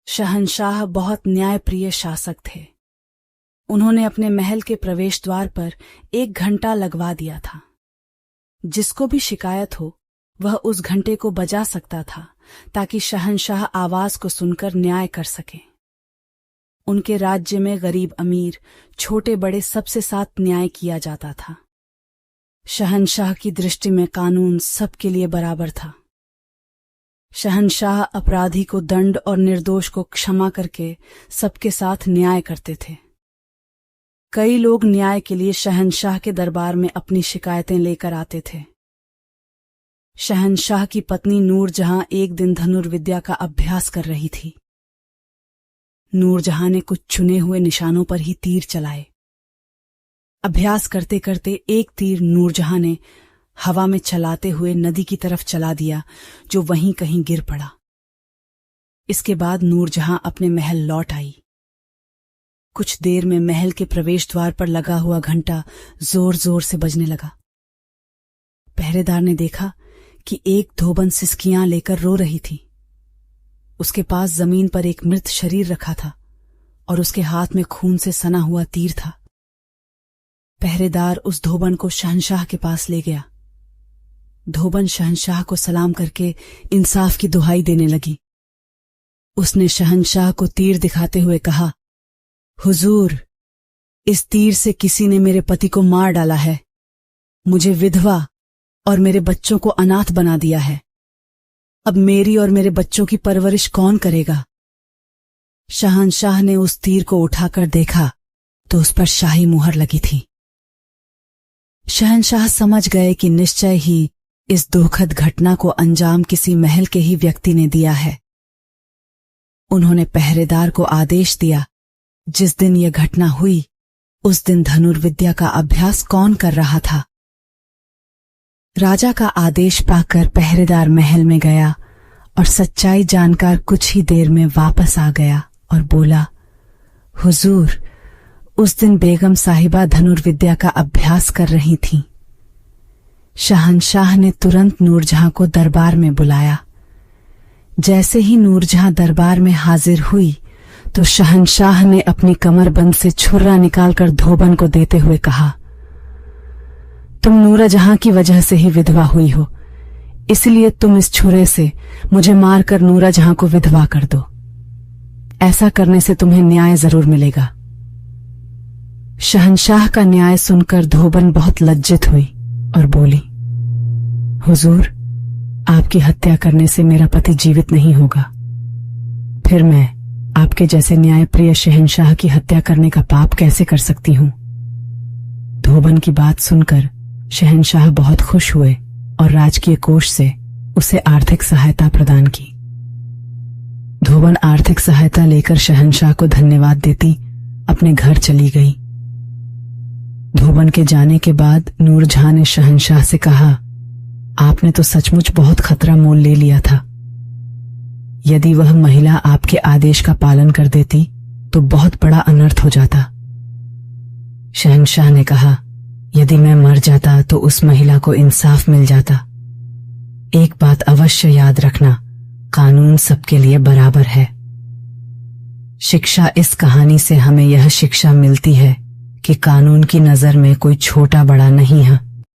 शहंशाह बहुत न्यायप्रिय शासक थे। उन्होंने अपने महल के प्रवेश द्वार पर 1 घंटा लगवा दिया था। जिसको भी शिकायत हो वह उस घंटे को बजा सकता था ताकि शहंशाह आवाज को सुनकर न्याय कर सके। उनके राज्य में गरीब अमीर, छोटे बड़े सबसे साथ न्याय किया जाता था। शहंशाह की दृष्टि में कानून सबके लिए बराबर था। शहंशाह अपराधी को दंड और निर्दोष को क्षमा करके सबके साथ न्याय करते थे। कई लोग न्याय के लिए शहंशाह के दरबार में अपनी शिकायतें लेकर आते थे। शहंशाह की पत्नी नूरजहां एक दिन धनुर्विद्या का अभ्यास कर रही थी। नूरजहां ने कुछ चुने हुए निशानों पर ही तीर चलाए। अभ्यास करते करते एक तीर नूरजहां ने हवा में चलाते हुए नदी की तरफ चला दिया, जो वहीं कहीं गिर पड़ा। इसके बाद नूरजहां अपने महल लौट आई। कुछ देर में महल के प्रवेश द्वार पर लगा हुआ घंटा जोर जोर से बजने लगा। पहरेदार ने देखा कि एक धोबन सिसकियां लेकर रो रही थी। उसके पास जमीन पर एक मृत शरीर रखा था और उसके हाथ में खून से सना हुआ तीर था। पहरेदार उस धोबन को शहंशाह के पास ले गया। धोबन शहंशाह को सलाम करके इंसाफ की दुहाई देने लगी। उसने शहंशाह को तीर दिखाते हुए कहा, हुजूर, इस तीर से किसी ने मेरे पति को मार डाला है, मुझे विधवा और मेरे बच्चों को अनाथ बना दिया है। अब मेरी और मेरे बच्चों की परवरिश कौन करेगा? शहंशाह ने उस तीर को उठाकर देखा तो उस पर शाही मुहर लगी थी। शहंशाह समझ गए कि निश्चय ही इस दुखद घटना को अंजाम किसी महल के ही व्यक्ति ने दिया है। उन्होंने पहरेदार को आदेश दिया, जिस दिन यह घटना हुई उस दिन धनुर्विद्या का अभ्यास कौन कर रहा था। राजा का आदेश पाकर पहरेदार महल में गया और सच्चाई जानकर कुछ ही देर में वापस आ गया और बोला, हुजूर, उस दिन बेगम साहिबा धनुर्विद्या का अभ्यास कर रही थीं। शहंशाह ने तुरंत नूरजहां को दरबार में बुलाया। जैसे ही नूरजहां दरबार में हाजिर हुई तो शहंशाह ने अपनी कमरबंद से छुर्रा निकालकर धोबन को देते हुए कहा, तुम नूरजहां की वजह से ही विधवा हुई हो, इसलिए तुम इस छुरे से मुझे मारकर नूरजहां को विधवा कर दो। ऐसा करने से तुम्हें न्याय जरूर मिलेगा। शहंशाह का न्याय सुनकर धोबन बहुत लज्जित हुई और बोली, हुजूर, आपकी हत्या करने से मेरा पति जीवित नहीं होगा, फिर मैं आपके जैसे न्यायप्रिय शहंशाह की हत्या करने का पाप कैसे कर सकती हूं। धोबन की बात सुनकर शहंशाह बहुत खुश हुए और राजकीय कोष से उसे आर्थिक सहायता प्रदान की। धोबन आर्थिक सहायता लेकर शहंशाह को धन्यवाद देती अपने घर चली गई। धोबन के जाने के बाद नूरजहां ने शहंशाह से कहा, आपने तो सचमुच बहुत खतरा मोल ले लिया था। यदि वह महिला आपके आदेश का पालन कर देती तो बहुत बड़ा अनर्थ हो जाता। शहंशाह ने कहा, यदि मैं मर जाता तो उस महिला को इंसाफ मिल जाता। एक बात अवश्य याद रखना, कानून सबके लिए बराबर है। शिक्षा इस कहानी से हमें यह शिक्षा मिलती है कि कानून की नजर में कोई छोटा बड़ा नहीं है।